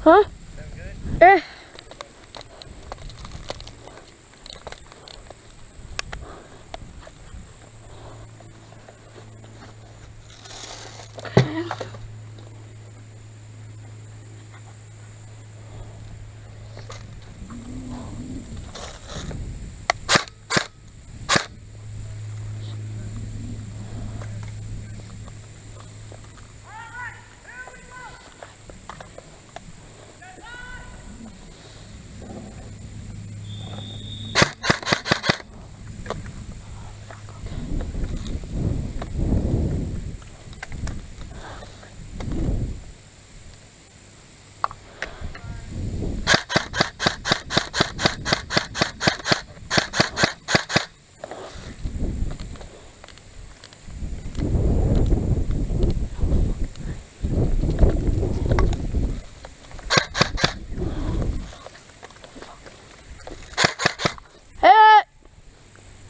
Huh? Sound good? Yeah.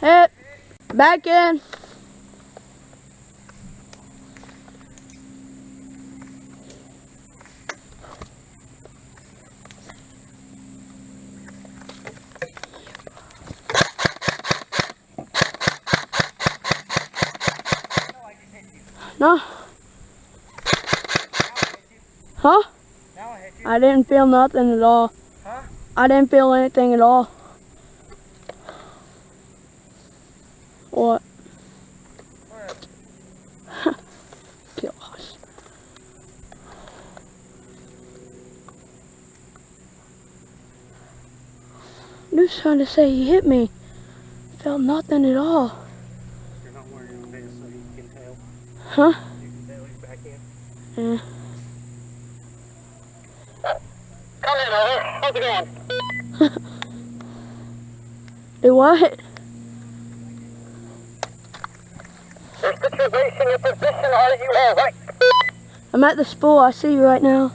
Hit. Back in. No. Huh? Now I hit you. I didn't feel nothing at all. Huh? I didn't feel anything at all. What? What? Gosh. I'm just trying to say he hit me. Felt nothing at all. You're not wearing your vest so you can tell. Huh? You can tell he's back in. Yeah. Come in, over. How's it going? Do what? Your situation and position, are you all right? I'm at the spool. I see you right now.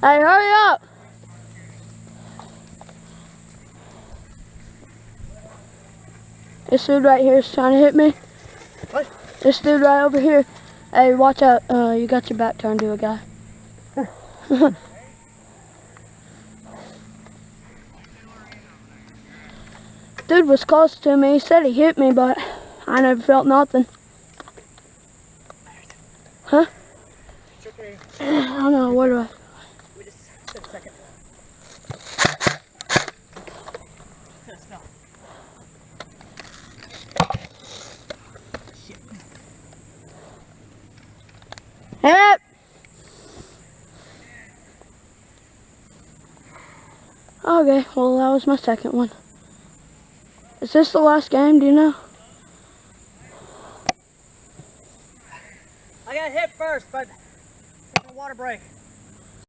Hey, hurry up! This dude right here is trying to hit me. What? This dude right over here. Hey, watch out. You got your back turned to a guy. Dude was close to me. He said he hit me, but I never felt nothing. Huh? It's okay. I don't know. What do I... We just sit a second. Sit still. Shit. Hit! Okay, well that was my second one. Is this the last game, do you know? I got hit first, but took a water break.